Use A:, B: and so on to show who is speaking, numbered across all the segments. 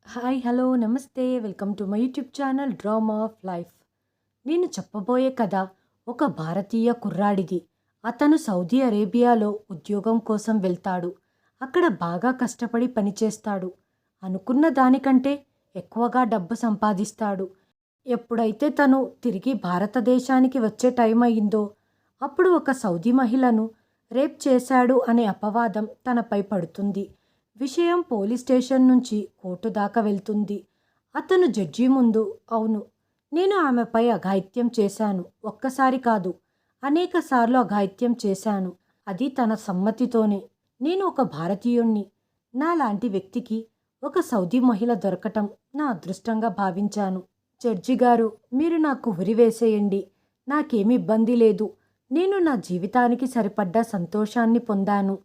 A: Hi hello నమస్తే welcome to my YouTube channel drama of life. నేను చెప్పబోయే కథ ఒక భారతీయ కుర్రాడిది. అతను సౌదీ అరేబియాలో ఉద్యోగం కోసం వెళ్తాడు. అక్కడ బాగా కష్టపడి పనిచేస్తాడు. అనుకున్న దానికంటే ఎక్కువగా డబ్బు సంపాదిస్తాడు. ఎప్పుడైతే తను తిరిగి భారతదేశానికి వచ్చే టైం అయిందో అప్పుడు ఒక సౌదీ మహిళను రేప్ చేశాడు అనే అపవాదం తనపై పడుతుంది. విషయం పోలీస్ స్టేషన్ నుంచి కోర్టు దాకా వెళ్తుంది. అతను జడ్జి ముందు అవును, నేను ఆమెపై అఘాయిత్యం చేశాను, ఒక్కసారి కాదు అనేకసార్లు అఘాయిత్యం చేశాను, అది తన సమ్మతితోనే. నేను ఒక భారతీయుణ్ణి. నాలాంటి వ్యక్తికి ఒక సౌదీ మహిళ దొరకటం నా అదృష్టంగా భావించాను. జడ్జి గారు, మీరు నాకు ఉరి వేసేయండి, నాకేమీ ఇబ్బంది లేదు. నేను నా జీవితానికి సరిపడ్డ సంతోషాన్ని పొందాను.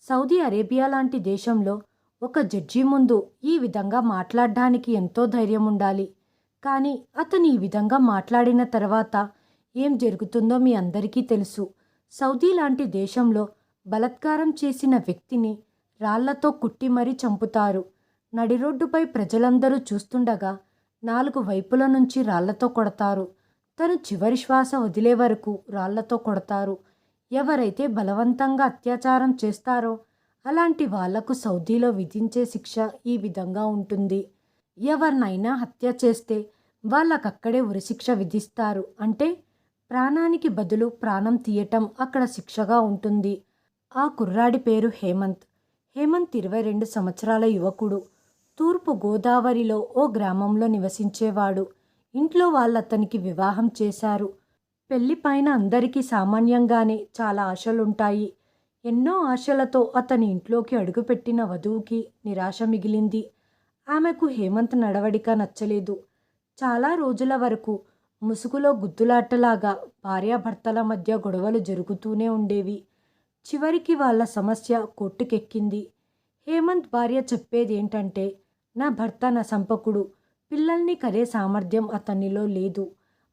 A: సౌదీ అరేబియా లాంటి దేశంలో ఒక జడ్జి ముందు ఈ విధంగా మాట్లాడడానికి ఎంతో ధైర్యం ఉండాలి. కానీ అతను ఈ విధంగా మాట్లాడిన తర్వాత ఏం జరుగుతుందో మీ అందరికీ తెలుసు. సౌదీ లాంటి దేశంలో బలాత్కారం చేసిన వ్యక్తిని రాళ్లతో కుట్టి మరీ చంపుతారు. నడిరోడ్డుపై ప్రజలందరూ చూస్తుండగా నాలుగు వైపుల నుంచి రాళ్లతో కొడతారు. తను చివరి శ్వాస వదిలే వరకు రాళ్లతో కొడతారు. ఎవరైతే బలవంతంగా అత్యాచారం చేస్తారో అలాంటి వాళ్లకు సౌదీలో విధించే శిక్ష ఈ విధంగా ఉంటుంది. ఎవరినైనా హత్య చేస్తే వాళ్ళకక్కడే ఉరిశిక్ష విధిస్తారు. అంటే ప్రాణానికి బదులు ప్రాణం తీయటం అక్కడ శిక్షగా ఉంటుంది. ఆ కుర్రాడి పేరు హేమంత్. హేమంత్ 22 సంవత్సరాల యువకుడు. తూర్పు గోదావరిలో ఓ గ్రామంలో నివసించేవాడు. ఇంట్లో వాళ్ళతనికి వివాహం చేశారు. పెళ్లిపైన అందరికీ సామాన్యంగానే చాలా ఆశలుంటాయి. ఎన్నో ఆశలతో అతని ఇంట్లోకి అడుగుపెట్టిన వధువుకి నిరాశ మిగిలింది. ఆమెకు హేమంత్ నడవడిక నచ్చలేదు. చాలా రోజుల వరకు ముసుగులో గుద్దులాటలాగా భార్యాభర్తల మధ్య గొడవలు జరుగుతూనే ఉండేవి. చివరికి వాళ్ళ సమస్య కోర్టుకెక్కింది. హేమంత్ భార్య చెప్పేదేంటంటే, నా భర్త నసంపకుడు, పిల్లల్ని కనే సామర్థ్యం అతనిలో లేదు,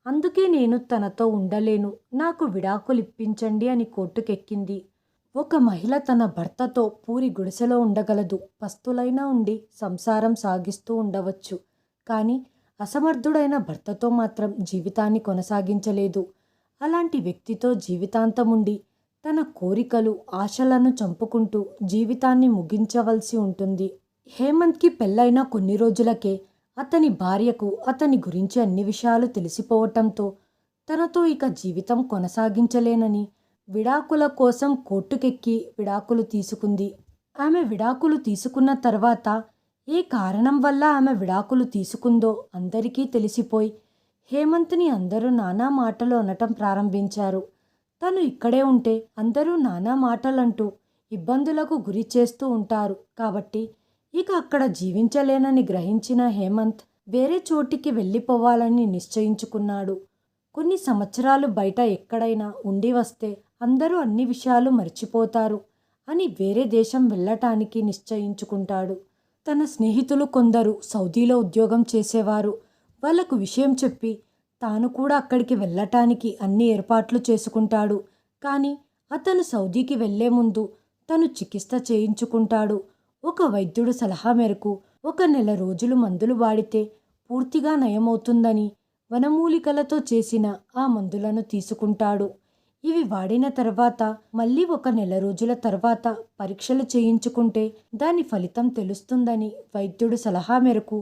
A: అందుకే నేను తనతో ఉండలేను, నాకు విడాకులిప్పించండి అని కోర్టుకెక్కింది. ఒక మహిళ తన భర్తతో పూరి గుడిసెలో ఉండగలదు, పస్తులైనా ఉండి సంసారం సాగిస్తూ ఉండవచ్చు. కానీ అసమర్థుడైన భర్తతో మాత్రం జీవితాన్ని కొనసాగించలేదు. అలాంటి వ్యక్తితో జీవితాంతం ఉండి తన కోరికలు ఆశలను చంపుకుంటూ జీవితాన్ని ముగించవలసి ఉంటుంది. హేమంత్కి పెళ్ళైన కొన్ని రోజులకే అతని భార్యకు అతని గురించి అన్ని విషయాలు తెలిసిపోవటంతో తనతో ఇక జీవితం కొనసాగించలేనని విడాకుల కోసం కోర్టుకెక్కి విడాకులు తీసుకుంది. ఆమె విడాకులు తీసుకున్న తర్వాత ఏ కారణం వల్ల ఆమె విడాకులు తీసుకుందో అందరికీ తెలిసిపోయి హేమంత్ని అందరూ నానా మాటలు అనటం ప్రారంభించారు. తను ఇక్కడే ఉంటే అందరూ నానా మాటలంటూ ఇబ్బందులకు గురి చేస్తూ ఉంటారు కాబట్టి ఇక అక్కడ జీవించలేనని గ్రహించిన హేమంత్ వేరే చోటికి వెళ్ళిపోవాలని నిశ్చయించుకున్నాడు. కొన్ని సంవత్సరాలు బయట ఎక్కడైనా ఉండి వస్తే అందరూ అన్ని విషయాలు మర్చిపోతారు అని వేరే దేశం వెళ్ళటానికి నిశ్చయించుకుంటాడు. తన స్నేహితులు కొందరు సౌదీలో ఉద్యోగం చేసేవారు. వాళ్లకు విషయం చెప్పి తాను కూడా అక్కడికి వెళ్ళటానికి అన్ని ఏర్పాట్లు చేసుకుంటాడు. కానీ అతను సౌదీకి వెళ్లే ముందు తను చికిత్స చేయించుకుంటాడు. ఒక వైద్యుడు సలహా మేరకు 1 నెల రోజులు మందులు వాడితే పూర్తిగా నయమవుతుందని వనమూలికలతో చేసిన ఆ మందులను తీసుకుంటాడు. ఇవి వాడిన తర్వాత మళ్ళీ 1 నెల రోజుల తర్వాత పరీక్షలు చేయించుకుంటే దాని ఫలితం తెలుస్తుందని వైద్యుడు సలహా మేరకు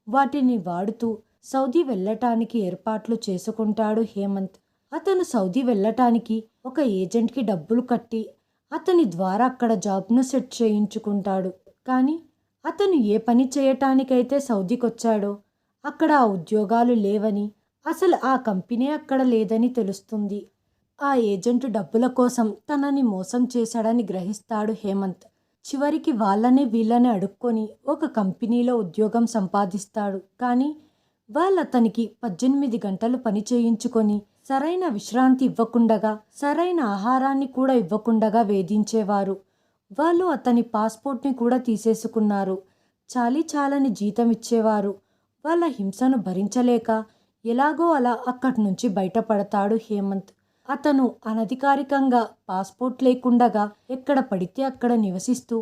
A: వాటిని వాడుతూ సౌదీ వెళ్ళటానికి ఏర్పాట్లు చేసుకుంటాడు హేమంత్. అతను సౌదీ వెళ్ళటానికి ఒక ఏజెంట్కి డబ్బులు కట్టి అతని ద్వారా అక్కడ జాబ్ను సెట్ చేయించుకుంటాడు. కానీ అతను ఏ పని చేయటానికైతే సౌదీకొచ్చాడో అక్కడ ఆ ఉద్యోగాలు లేవని, అసలు ఆ కంపెనీ అక్కడ లేదని తెలుస్తుంది. ఆ ఏజెంట్ డబ్బుల కోసం తనని మోసం చేశాడని గ్రహిస్తాడు హేమంత్. చివరికి వాళ్ళని వీళ్ళని అడుక్కొని ఒక కంపెనీలో ఉద్యోగం సంపాదిస్తాడు. కానీ వాళ్ళతనికి 18 గంటలు పని చేయించుకొని సరైన విశ్రాంతి ఇవ్వకుండగా, సరైన ఆహారాన్ని కూడా ఇవ్వకుండగా వేధించేవారు. వాళ్ళు అతని పాస్పోర్ట్ని కూడా తీసేసుకున్నారు. చాలని జీతం ఇచ్చేవారు. వాళ్ళ హింసను భరించలేక ఎలాగో అలా అక్కడి నుంచి బయటపడతాడు హేమంత్. అతను అనధికారికంగా పాస్పోర్ట్ లేకుండగా ఎక్కడ పడితే అక్కడ నివసిస్తూ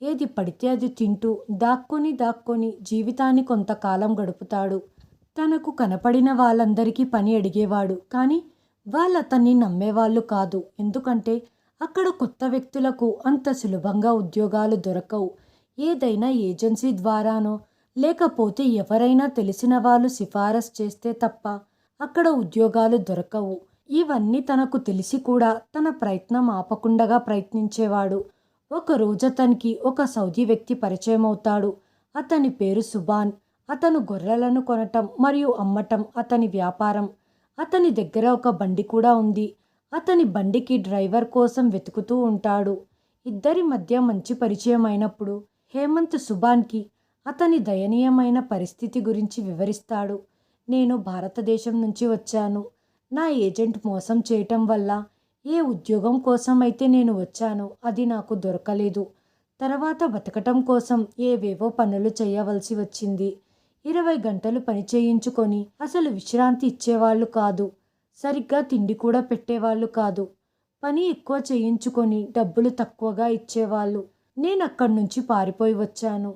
A: ఏది పడితే అది తింటూ దాక్కొని దాక్కొని జీవితాన్ని కొంతకాలం గడుపుతాడు. తనకు కనపడిన వాళ్ళందరికీ పని అడిగేవాడు, కానీ వాళ్ళతన్ని నమ్మేవాళ్ళు కాదు. ఎందుకంటే అక్కడ కొత్త వ్యక్తులకు అంత సులభంగా ఉద్యోగాలు దొరకవు. ఏదైనా ఏజెన్సీ ద్వారానో లేకపోతే ఎవరైనా తెలిసిన వాళ్ళు సిఫారసు చేస్తే తప్ప అక్కడ ఉద్యోగాలు దొరకవు. ఇవన్నీ తనకు తెలిసి కూడా తన ప్రయత్నం ఆపకుండగా ప్రయత్నించేవాడు. ఒకరోజు అతనికి ఒక సౌదీ వ్యక్తి పరిచయం అవుతాడు. అతని పేరు సుబాన్. అతను గొర్రెలను కొనటం మరియు అమ్మటం అతని వ్యాపారం. అతని దగ్గర ఒక బండి కూడా ఉంది. అతని బండికి డ్రైవర్ కోసం వెతుకుతూ ఉంటాడు. ఇద్దరి మధ్య మంచి పరిచయం అయినప్పుడు హేమంత్ సుబాన్కి అతని దయనీయమైన పరిస్థితి గురించి వివరిస్తాడు. నేను భారతదేశం నుంచి వచ్చాను. నా ఏజెంట్ మోసం చేయటం వల్ల ఏ ఉద్యోగం కోసం అయితే నేను వచ్చానో అది నాకు దొరకలేదు. తర్వాత బతకటం కోసం ఏవేవో పనులు చేయవలసి వచ్చింది. 20 గంటలు పని చేయించుకొని అసలు విశ్రాంతి ఇచ్చేవాళ్ళు కాదు. సరిగ్గా తిండి కూడా పెట్టేవాళ్ళు కాదు. పని ఎక్కువ చేయించుకొని డబ్బులు తక్కువగా ఇచ్చేవాళ్ళు. నేను అక్కడి నుంచి పారిపోయి వచ్చాను.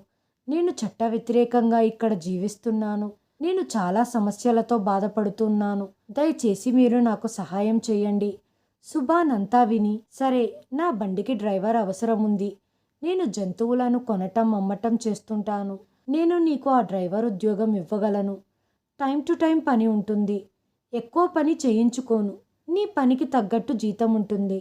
A: నేను చట్ట వ్యతిరేకంగా ఇక్కడ జీవిస్తున్నాను. నేను చాలా సమస్యలతో బాధపడుతున్నాను. దయచేసి మీరు నాకు సహాయం చేయండి. సుబాన్ అంతా విని, సరే, నా బండికి డ్రైవర్ అవసరం ఉంది. నేను జంతువులను కొనటం అమ్మటం చేస్తుంటాను. నేను నీకు ఆ డ్రైవర్ ఉద్యోగం ఇవ్వగలను. టైం టు టైం పని ఉంటుంది. ఎక్కువ పని చేయించుకోను. నీ పనికి తగ్గట్టు జీతం ఉంటుంది.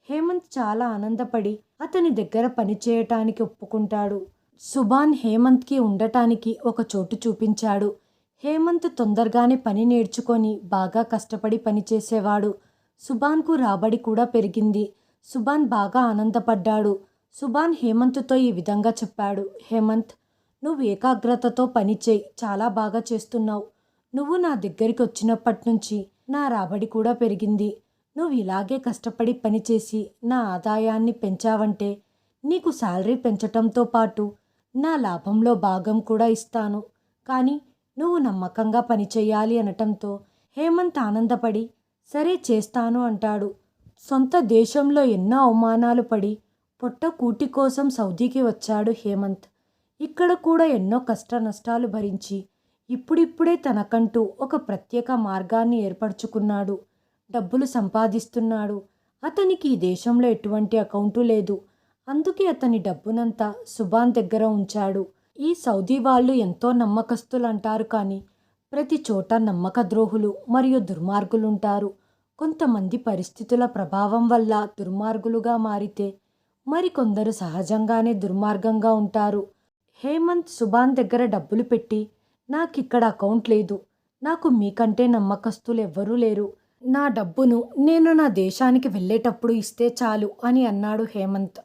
A: హేమంత్ చాలా ఆనందపడి అతని దగ్గర పని చేయటానికి ఒప్పుకుంటాడు. సుబాన్ హేమంత్కి ఉండటానికి ఒక చోటు చూపించాడు. హేమంత్ తొందరగానే పని నేర్చుకొని బాగా కష్టపడి పనిచేసేవాడు. సుబాన్కు రాబడి కూడా పెరిగింది. సుబాన్ బాగా ఆనందపడ్డాడు. సుబాన్ హేమంత్తో ఈ విధంగా చెప్పాడు. హేమంత్, నువ్వు ఏకాగ్రతతో పని చేయి. చాలా బాగా చేస్తున్నావు. నువ్వు నా దగ్గరికి వచ్చినప్పటి నుంచి నా రాబడి కూడా పెరిగింది. నువ్వు ఇలాగే కష్టపడి పనిచేసి నా ఆదాయాన్ని పెంచావంటే నీకు శాలరీ పెంచటంతో పాటు నా లాభంలో భాగం కూడా ఇస్తాను. కానీ నువ్వు నమ్మకంగా పనిచేయాలి అనటంతో హేమంత్ ఆనందపడి సరే చేస్తాను అంటాడు. సొంత దేశంలో ఎన్నో అవమానాలు పడి పొట్ట కూటి కోసం సౌదీకి వచ్చాడు హేమంత్. ఇక్కడ కూడా ఎన్నో కష్ట నష్టాలు భరించి ఇప్పుడిప్పుడే తనకంటూ ఒక ప్రత్యేక మార్గాన్ని ఏర్పరచుకున్నాడు. డబ్బులు సంపాదిస్తున్నాడు. అతనికి ఈ దేశంలో ఎటువంటి అకౌంటు లేదు. అందుకే అతని డబ్బునంతా సుబాన్ దగ్గర ఉంచాడు. ఈ సౌదీ వాళ్ళు ఎంతో నమ్మకస్తులు అంటారు, కానీ ప్రతి చోట నమ్మక ద్రోహులు మరియు దుర్మార్గులుంటారు. కొంతమంది పరిస్థితుల ప్రభావం వల్ల దుర్మార్గులుగా మారితే మరికొందరు సహజంగానే దుర్మార్గంగా ఉంటారు. హేమంత్ సుబాన్ దగ్గర డబ్బులు పెట్టి, నాకిక్కడ అకౌంట్ లేదు. నాకు మీకంటే నమ్మకస్తులు ఎవ్వరూ లేరు. నా డబ్బును నేను నా దేశానికి వెళ్ళేటప్పుడు ఇస్తే చాలు అని అన్నాడు హేమంత్.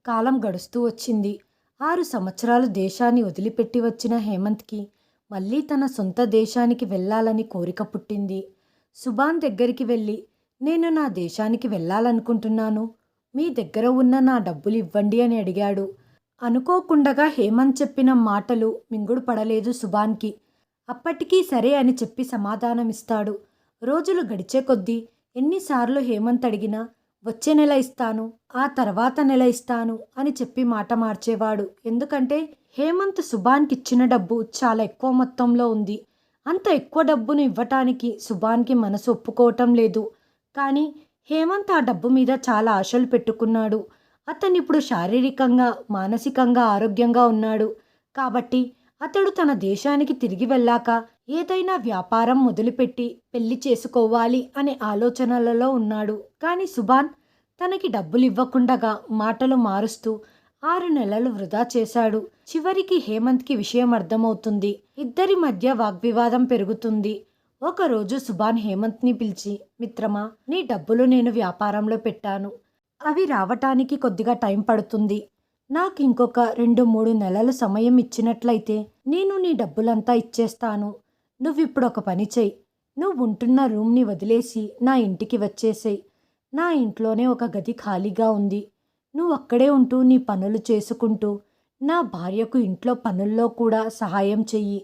A: కాలం గడుస్తూ వచ్చింది. 6 సంవత్సరాలు దేశాన్ని వదిలిపెట్టి వచ్చిన హేమంత్కి మళ్ళీ తన సొంత దేశానికి వెళ్ళాలని కోరిక పుట్టింది. సుబాన్ దగ్గరికి వెళ్ళి, నేను నా దేశానికి వెళ్ళాలనుకుంటున్నాను. మీ దగ్గర ఉన్న నా డబ్బులు ఇవ్వండి అని అడిగాడు. అనుకోకుండగా హేమంత్ చెప్పిన మాటలు మింగుడు పడలేదు సుబాన్కి. అప్పటికీ సరే అని చెప్పి సమాధానమిస్తాడు. రోజులు గడిచే కొద్దీ ఎన్నిసార్లు హేమంత్ అడిగినా వచ్చే నెల ఇస్తాను, ఆ తర్వాత నెల ఇస్తాను అని చెప్పి మాట మార్చేవాడు. ఎందుకంటే హేమంత్ సుబాన్కి ఇచ్చిన డబ్బు చాలా ఎక్కువ మొత్తంలో ఉంది. అంత ఎక్కువ డబ్బును ఇవ్వటానికి సుబాన్కి మనసు ఒప్పుకోవటం లేదు. కానీ హేమంత్ ఆ డబ్బు మీద చాలా ఆశలు పెట్టుకున్నాడు. అతను ఇప్పుడు శారీరకంగా మానసికంగా ఆరోగ్యంగా ఉన్నాడు. కాబట్టి అతడు తన దేశానికి తిరిగి వెళ్ళాక ఏదైనా వ్యాపారం మొదలుపెట్టి పెళ్లి చేసుకోవాలి అనే ఆలోచనలలో ఉన్నాడు. కానీ సుబాన్ తనకి డబ్బులు ఇవ్వకుండగా మాటలు మారుస్తూ 6 నెలలు వృధా చేశాడు. చివరికి హేమంత్కి విషయం అర్థమవుతుంది. ఇద్దరి మధ్య వాగ్వివాదం పెరుగుతుంది. ఒకరోజు సుబాన్ హేమంత్ని పిలిచి, మిత్రమా, నీ డబ్బులు నేను వ్యాపారంలో పెట్టాను. అవి రావటానికి కొద్దిగా టైం పడుతుంది. నాకు ఇంకొక 2-3 నెలలు సమయం ఇచ్చినట్లయితే నేను నీ డబ్బులంతా ఇచ్చేస్తాను. నువ్విప్పుడు ఒక పని చెయ్యి. నువ్వు ఉంటున్న రూమ్ని వదిలేసి నా ఇంటికి వచ్చేసేయ్. నా ఇంట్లోనే ఒక గది ఖాళీగా ఉంది. నువ్వు అక్కడే ఉంటూ నీ పనులు చేసుకుంటూ నా భార్యకు ఇంట్లో పనుల్లో కూడా సహాయం చెయ్యి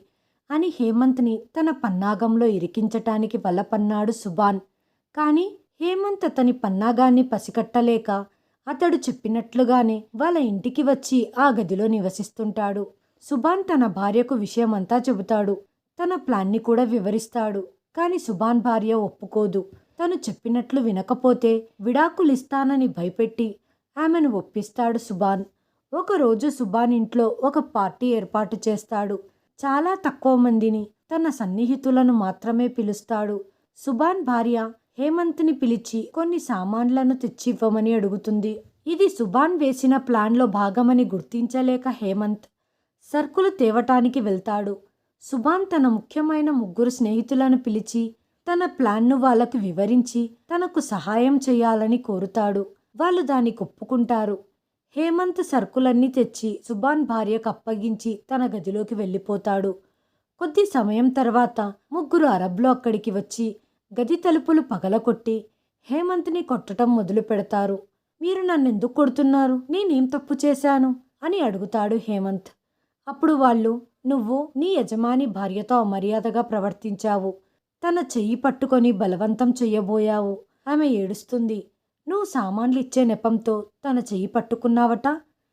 A: అని హేమంత్ని తన పన్నాగంలో ఇరికించటానికి బలపన్నాడు సుబాన్. కానీ హేమంత్ అతని పన్నాగాన్ని పసికట్టలేక అతడు చెప్పినట్లుగానే వాళ్ళ ఇంటికి వచ్చి ఆ గదిలో నివసిస్తుంటాడు. సుభాన్ తన భార్యకు విషయమంతా చెబుతాడు. తన ప్లాన్ని కూడా వివరిస్తాడు. కాని సుభాన్ భార్య ఒప్పుకోదు. తను చెప్పినట్లు వినకపోతే విడాకులిస్తానని భయపెట్టి ఆమెను ఒప్పిస్తాడు సుభాన్. ఒకరోజు సుభాన్ ఇంట్లో ఒక పార్టీ ఏర్పాటు చేస్తాడు. చాలా తక్కువ మందిని, తన సన్నిహితులను మాత్రమే పిలుస్తాడు. సుభాన్ భార్య హేమంత్ని పిలిచి కొన్ని సామాన్లను తెచ్చివ్వమని అడుగుతుంది. ఇది సుభాన్ వేసిన ప్లాన్లో భాగమని గుర్తించలేక హేమంత్ సరుకులు తేవటానికి వెళ్తాడు. సుభాన్ తన ముఖ్యమైన 3 స్నేహితులను పిలిచి తన ప్లాన్ను వాళ్ళకు వివరించి తనకు సహాయం చేయాలని కోరుతాడు. వాళ్ళు దానికి ఒప్పుకుంటారు. హేమంత్ సరుకులన్నీ తెచ్చి సుభాన్ భార్యకు అప్పగించి తన గదిలోకి వెళ్ళిపోతాడు. కొద్ది సమయం తర్వాత 3 అరబ్లు అక్కడికి వచ్చి గది తలుపులు పగలకొట్టి హేమంత్ని కొట్టడం మొదలు పెడతారు. మీరు నన్నెందుకు కొడుతున్నారు? నేనేం తప్పు చేశాను అని అడుగుతాడు హేమంత్. అప్పుడు వాళ్ళు, నువ్వు నీ యజమాని భార్యతో అమర్యాదగా ప్రవర్తించావు. తన చెయ్యి పట్టుకొని బలవంతం చెయ్యబోయావు. ఆమె ఏడుస్తుంది. నువ్వు సామాన్లు ఇచ్చే నెపంతో తన చెయ్యి పట్టుకున్నావట,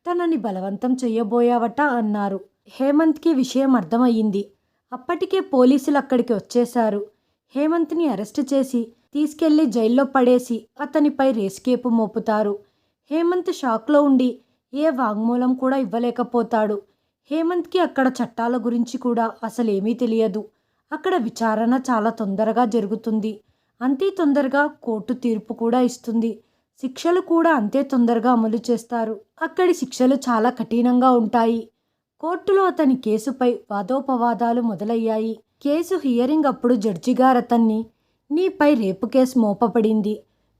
A: తనని బలవంతం చెయ్యబోయావట అన్నారు. హేమంత్కి విషయం అర్థమయ్యింది. అప్పటికే పోలీసులు అక్కడికి వచ్చేశారు. హేమంత్ని అరెస్టు చేసి తీసుకెళ్లి జైల్లో పడేసి అతనిపై రేస్కేపు మోపుతారు. హేమంత్ షాక్లో ఉండి ఏ వాంగ్మూలం కూడా ఇవ్వలేకపోతాడు. హేమంత్కి అక్కడ చట్టాల గురించి కూడా అసలేమీ తెలియదు. అక్కడ విచారణ చాలా తొందరగా జరుగుతుంది. అంతే తొందరగా కోర్టు తీర్పు కూడా ఇస్తుంది. శిక్షలు కూడా అంతే తొందరగా అమలు చేస్తారు. అక్కడి శిక్షలు చాలా కఠినంగా ఉంటాయి. కోర్టులో అతని కేసుపై వాదోపవాదాలు మొదలయ్యాయి. కేసు హియరింగ్ అప్పుడు జడ్జి గారు అతన్ని, నీపై రేపు కేసు మోపబడింది.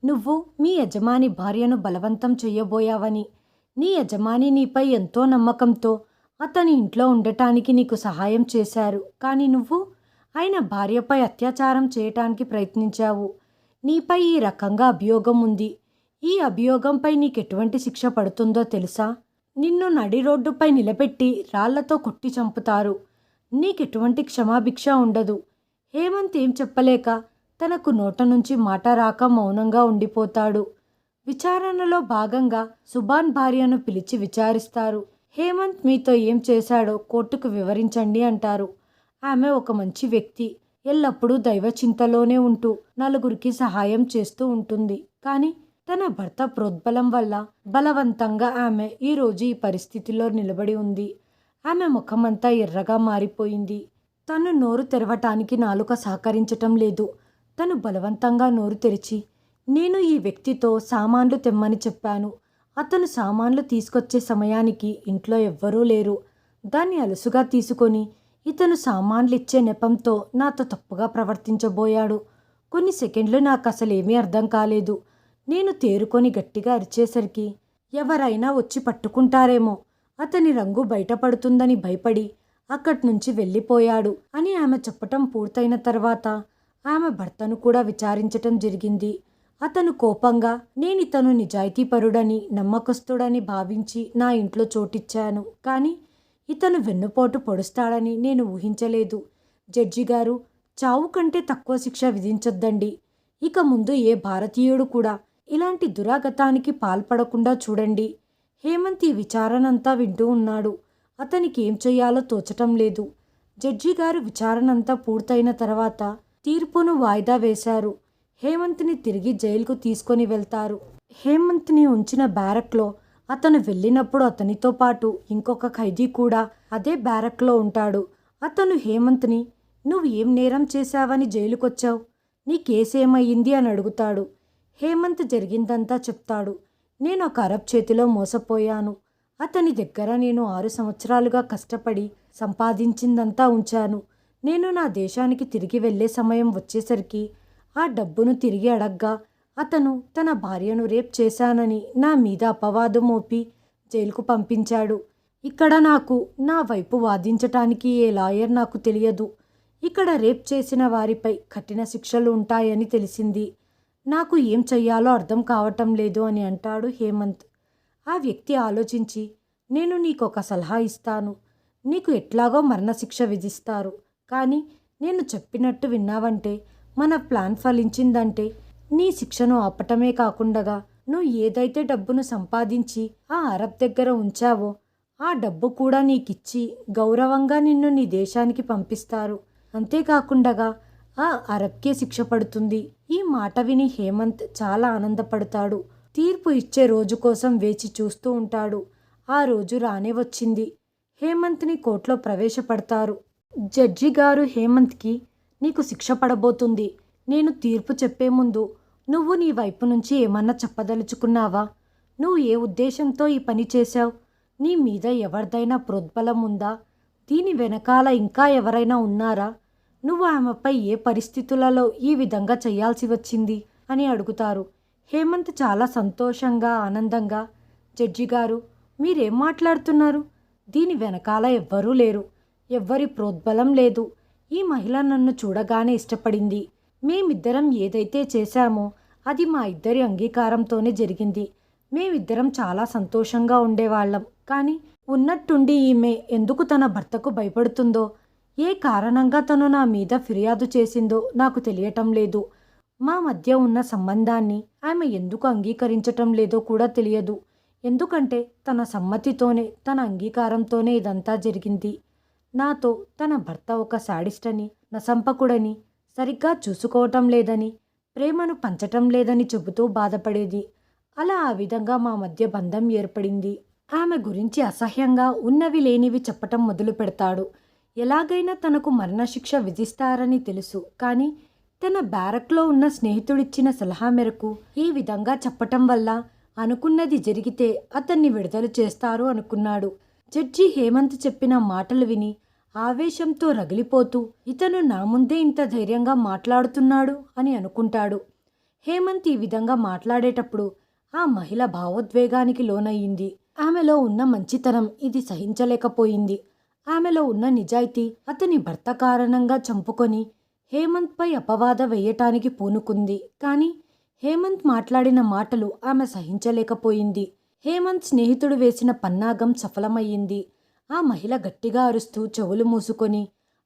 A: నువ్వు మీ యజమాని భార్యను బలవంతం చెయ్యబోయావని, నీ యజమాని నీపై ఎంతో నమ్మకంతో అతని ఇంట్లో ఉండటానికి నీకు సహాయం చేశారు. కానీ నువ్వు ఆయన భార్యపై అత్యాచారం చేయటానికి ప్రయత్నించావు. నీపై ఈ రకంగా అభియోగం ఉంది. ఈ అభియోగంపై నీకెటువంటి శిక్ష పడుతుందో తెలుసా? నిన్ను నడి రోడ్డుపై నిలబెట్టి రాళ్లతో కొట్టి చంపుతారు. నీకెటువంటి క్షమాభిక్ష ఉండదు. హేమంత్ ఏం చెప్పలేక తనకు నోట నుంచి మాట రాక మౌనంగా ఉండిపోతాడు. విచారణలో భాగంగా సుభాన్ భార్యను పిలిచి విచారిస్తారు. హేమంత్ మీతో ఏం చేశాడో కోర్టుకు వివరించండి అంటారు. ఆమె ఒక మంచి వ్యక్తి. ఎల్లప్పుడూ దైవ చింతలోనే ఉంటూ నలుగురికి సహాయం చేస్తూ ఉంటుంది. కానీ తన భర్త ప్రోద్బలం వల్ల బలవంతంగా ఆమె ఈరోజు ఈ పరిస్థితిలో నిలబడి ఉంది. ఆమె ముఖమంతా ఎర్రగా మారిపోయింది. తను నోరు తెరవటానికి నాలుక సహకరించటం లేదు. తను బలవంతంగా నోరు తెరిచి, నేను ఈ వ్యక్తితో సామాన్లు తెమ్మని చెప్పాను. అతను సామాన్లు తీసుకొచ్చే సమయానికి ఇంట్లో ఎవ్వరూ లేరు. దాన్ని అలుసుగా తీసుకొని ఇతను సామాన్లు ఇచ్చే నెపంతో నాతో తప్పుగా ప్రవర్తించబోయాడు. కొన్ని సెకండ్లు నాకు అసలేమీ అర్థం కాలేదు. నేను తేరుకొని గట్టిగా అరిచేసరికి ఎవరైనా వచ్చి పట్టుకుంటారేమో, అతని రంగు బయటపడుతుందని భయపడి అక్కడ్నుంచి వెళ్ళిపోయాడు అని ఆమె చెప్పటం పూర్తయిన తర్వాత ఆమె భర్తను కూడా విచారించటం జరిగింది. అతను కోపంగా, నేనితను నిజాయితీపరుడని నమ్మకస్తుడని భావించి నా ఇంట్లో చోటిచ్చాను. కానీ ఇతను వెన్నుపోటు పొడుస్తాడని నేను ఊహించలేదు. జడ్జి గారు, చావు కంటే తక్కువ శిక్ష విధించొద్దండి. ఇక ముందు ఏ భారతీయుడు కూడా ఇలాంటి దురాగతానికి పాల్పడకుండా చూడండి. హేమంత్ ఈ విచారణంతా వింటూ ఉన్నాడు. అతనికి ఏం చెయ్యాలో తోచటం లేదు. జడ్జి గారు విచారణంతా పూర్తయిన తర్వాత తీర్పును వాయిదా వేశారు. హేమంత్ని తిరిగి జైలుకు తీసుకొని వెళ్తారు. హేమంత్ని ఉంచిన బ్యారక్లో అతను వెళ్ళినప్పుడు అతనితో పాటు ఇంకొక ఖైదీ కూడా అదే బ్యారక్లో ఉంటాడు. అతను హేమంత్ని, నువ్వు ఏం నేరం చేశావని జైలుకొచ్చావు? నీ కేసేమయ్యింది అని అడుగుతాడు. హేమంత్ జరిగిందంతా చెప్తాడు. నేను ఒక అరబ్ చేతిలో మోసపోయాను. అతని దగ్గర నేను 6 సంవత్సరాలుగా కష్టపడి సంపాదించిందంతా ఉంచాను. నేను నా దేశానికి తిరిగి వెళ్ళే సమయం వచ్చేసరికి ఆ డబ్బును తిరిగి అడగ్గా అతను తన భార్యను రేప్ చేశానని నా మీద అపవాదు మోపి జైలుకు పంపించాడు. ఇక్కడ నాకు నా వైపు వాదించటానికి ఏ లాయర్ నాకు తెలియదు. ఇక్కడ రేప్ చేసిన వారిపై కఠిన శిక్షలు ఉంటాయని తెలిసింది. నాకు ఏం చెయ్యాలో అర్థం కావటం లేదు అని అంటాడు హేమంత్. ఆ వ్యక్తి ఆలోచించి, నేను నీకొక సలహా ఇస్తాను. నీకు ఎట్లాగో మరణశిక్ష విధిస్తారు. కానీ నేను చెప్పినట్టు విన్నావంటే, మన ప్లాన్ ఫలించిందంటే నీ శిక్షను ఆపటమే కాకుండా నువ్వు ఏదైతే డబ్బును సంపాదించి ఆ అరబ్ దగ్గర ఉంచావో ఆ డబ్బు కూడా నీకిచ్చి గౌరవంగా నిన్ను నీ దేశానికి పంపిస్తారు. అంతేకాకుండగా ఆ అరబ్కే శిక్ష పడుతుంది. ఈ మాట విని హేమంత్ చాలా ఆనందపడతాడు. తీర్పు ఇచ్చే రోజు కోసం వేచి చూస్తూ ఉంటాడు. ఆ రోజు రానే వచ్చింది. హేమంత్ని కోర్టులో ప్రవేశపెడతారు. జడ్జి గారు హేమంత్కి, నీకు శిక్ష పడబోతుంది. నేను తీర్పు చెప్పే ముందు నువ్వు నీ వైపు నుంచి ఏమన్నా చెప్పదలుచుకున్నావా? నువ్వు ఏ ఉద్దేశంతో ఈ పని చేశావు? నీ మీద ఎవరిదైనా ప్రోద్బలం ఉందా? దీని వెనకాల ఇంకా ఎవరైనా ఉన్నారా? నువ్వు ఆమెపై ఏ పరిస్థితులలో ఈ విధంగా చేయాల్సి వచ్చింది అని అడుగుతారు. హేమంత్ చాలా సంతోషంగా ఆనందంగా, జడ్జి గారు మీరేం మాట్లాడుతున్నారు? దీని వెనకాల ఎవ్వరూ లేరు, ఎవ్వరి ప్రోద్బలం లేదు. ఈ మహిళ నన్ను చూడగానే ఇష్టపడింది. మేమిద్దరం ఏదైతే చేశామో అది మా ఇద్దరి అంగీకారంతోనే జరిగింది. మేమిద్దరం చాలా సంతోషంగా ఉండేవాళ్ళం. కానీ ఉన్నట్టుండి ఈమె ఎందుకు తన భర్తకు భయపడుతుందో, ఏ కారణంగా తను నా మీద ఫిర్యాదు చేసిందో నాకు తెలియటం లేదు. మా మధ్య ఉన్న సంబంధాన్ని ఆమె ఎందుకు అంగీకరించటం లేదో కూడా తెలియదు. ఎందుకంటే తన సమ్మతితోనే, తన అంగీకారంతోనే ఇదంతా జరిగింది. నాతో తన భర్త ఒక శాడిస్ట్ అని, నసంపకుడని, సరిగ్గా చూసుకోవటం లేదని, ప్రేమను పంచటం లేదని చెబుతూ బాధపడేది. అలా ఆ విధంగా మా మధ్య బంధం ఏర్పడింది. ఆమె గురించి అసహ్యంగా ఉన్నవి లేనివి చెప్పటం మొదలు పెడతాడు. ఎలాగైనా తనకు మరణశిక్ష విధిస్తారని తెలుసు. కానీ తన బ్యారక్లో ఉన్న స్నేహితుడిచ్చిన సలహా మేరకు ఈ విధంగా చెప్పటం వల్ల అనుకున్నది జరిగితే అతన్ని విడుదల చేస్తారు అనుకున్నాడు. జడ్జి హేమంత్ చెప్పిన మాటలు విని ఆవేశంతో రగిలిపోతూ, ఇతను నా ముందే ఇంత ధైర్యంగా మాట్లాడుతున్నాడు అని అనుకుంటాడు. హేమంత్ ఈ విధంగా మాట్లాడేటప్పుడు ఆ మహిళ భావోద్వేగానికి లోనయ్యింది. ఆమెలో ఉన్న మంచితనం ఇది సహించలేకపోయింది. ఆమెలో ఉన్న నిజాయితీ అతని భర్త కారణంగా చంపుకొని హేమంత్పై అపవాద వేయటానికి పూనుకుంది. కానీ హేమంత్ మాట్లాడిన మాటలు ఆమె సహించలేకపోయింది. హేమంత్ స్నేహితుడు వేసిన పన్నాగం సఫలమయ్యింది. ఆ మహిళ గట్టిగా అరుస్తూ చెవులు మూసుకొని,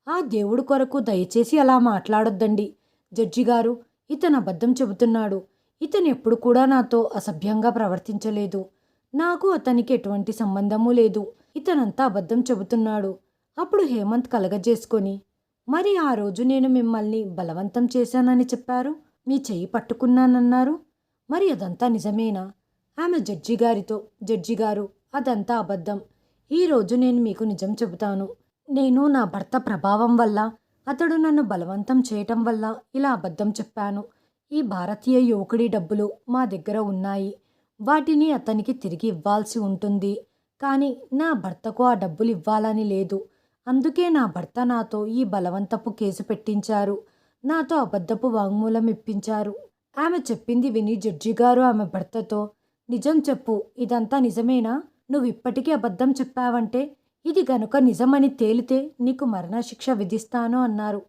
A: ఆ దేవుడు కొరకు దయచేసి అలా మాట్లాడొద్దండి జడ్జి గారు, ఇతను అబద్ధం చెబుతున్నాడు. ఇతను ఎప్పుడు కూడా నాతో అసభ్యంగా ప్రవర్తించలేదు. నాకు అతనికి ఎటువంటి సంబంధము లేదు. ఇతనంతా అబద్ధం చెబుతున్నాడు. అప్పుడు హేమంత్ కలగజేసుకొని, మరి ఆ రోజు నేను మిమ్మల్ని బలవంతం చేశానని చెప్పారు, మీ చెయ్యి పట్టుకున్నానన్నారు, మరి అదంతా నిజమేనా? ఆమె జడ్జి గారితో, జడ్జి గారు అదంతా అబద్ధం. ఈరోజు నేను మీకు నిజం చెబుతాను. నేను నా భర్త ప్రభావం వల్ల, అతడు నన్ను బలవంతం చేయటం వల్ల ఇలా అబద్ధం చెప్పాను. ఈ భారతీయ యువకుడి డబ్బులు మా దగ్గర ఉన్నాయి. వాటిని అతనికి తిరిగి ఇవ్వాల్సి ఉంటుంది. కానీ నా భర్తకు ఆ డబ్బులు ఇవ్వాలని లేదు. అందుకే నా భర్త నాతో ఈ బలవంతపు కేసు పెట్టించారు. నాతో అబద్ధపు వాంగ్మూలం ఇప్పించారు. ఆమె చెప్పింది విని జడ్జి గారు ఆమె భర్తతో, నిజం చెప్పు, ఇదంతా నిజమేనా? నువ్వు ఇప్పటికీ అబద్ధం చెప్పావంటే ఇది గనుక నిజమని తేలితే నీకు మరణశిక్ష విధిస్తాను అన్నారు.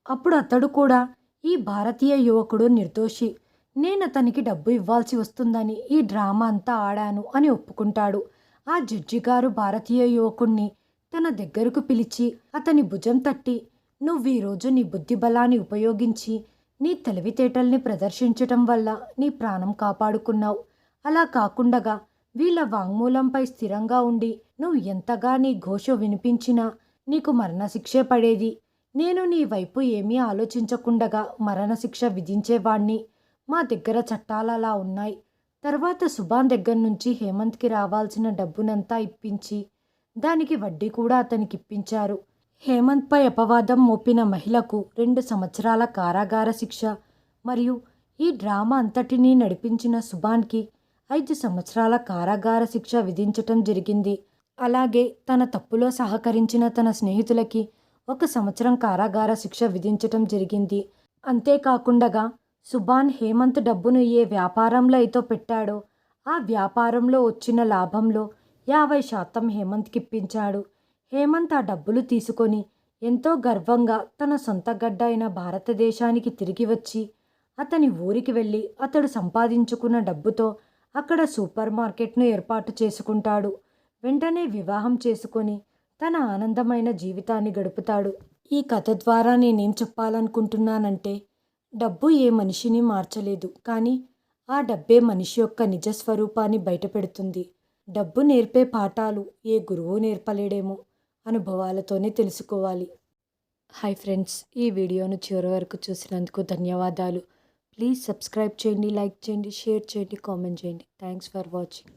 A: అప్పుడు అతడు కూడా, ఈ భారతీయ యువకుడు నిర్దోషి, నేనతనికి డబ్బు ఇవ్వాల్సి వస్తుందని ఈ డ్రామా అంతా ఆడాను అని ఒప్పుకుంటాడు. ఆ జడ్జి గారు భారతీయ యువకుణ్ణి తన దగ్గరకు పిలిచి అతని భుజం తట్టి, నువ్వీరోజు నీ బుద్ధి బలాన్ని ఉపయోగించి నీ తెలివితేటల్ని ప్రదర్శించటం వల్ల నీ ప్రాణం కాపాడుకున్నావు. అలా కాకుండగా వీళ్ళ వాంగ్మూలంపై స్థిరంగా ఉండి నువ్వు ఎంతగా నీ ఘోష వినిపించినా నీకు మరణశిక్షే పడేది. నేను నీ వైపు ఏమీ ఆలోచించకుండగా మరణశిక్ష విధించేవాణ్ణి. మా దగ్గర చట్టాలలా ఉన్నాయి. తర్వాత సుభాన్ దగ్గర నుంచి హేమంత్కి రావాల్సిన డబ్బునంతా ఇప్పించి దానికి వడ్డీ కూడా అతనికి ఇప్పించారు. హేమంత్పై అపవాదం మోపిన మహిళకు 2 సంవత్సరాల కారాగార శిక్ష మరియు ఈ డ్రామా అంతటినీ నడిపించిన సుభాన్కి 5 సంవత్సరాల కారాగార శిక్ష విధించటం జరిగింది. అలాగే తన తప్పులో సహకరించిన తన స్నేహితులకి 1 సంవత్సరం కారాగార శిక్ష విధించటం జరిగింది. అంతేకాకుండగా సుభాన్ హేమంత్ డబ్బును ఏ వ్యాపారంలో అయితే పెట్టాడో ఆ వ్యాపారంలో వచ్చిన లాభంలో 50% హేమంత్కి ఇప్పించాడు. హేమంత్ ఆ డబ్బులు తీసుకొని ఎంతో గర్వంగా తన సొంత గడ్డ అయిన భారతదేశానికి తిరిగి వచ్చి అతని ఊరికి వెళ్ళి అతడు సంపాదించుకున్న డబ్బుతో అక్కడ సూపర్ మార్కెట్ను ఏర్పాటు చేసుకుంటాడు. వెంటనే వివాహం చేసుకొని తన ఆనందమైన జీవితాన్ని గడుపుతాడు. ఈ కథ ద్వారా నేనేం చెప్పాలనుకుంటున్నానంటే, డబ్బు ఏ మనిషిని మార్చలేదు, కానీ ఆ డబ్బే మనిషి యొక్క నిజ స్వరూపాన్ని బయటపెడుతుంది. డబ్బు నేర్పే పాఠాలు ఏ గురువు నేర్పలేడేమో. అనుభవాలతోనే తెలుసుకోవాలి. హాయ్ ఫ్రెండ్స్, ఈ వీడియోను చివరి వరకు చూసినందుకు ధన్యవాదాలు. ప్లీజ్ సబ్స్క్రైబ్ చేయండి, లైక్ చేయండి, షేర్ చేయండి, కామెంట్ చేయండి. Thanks for watching.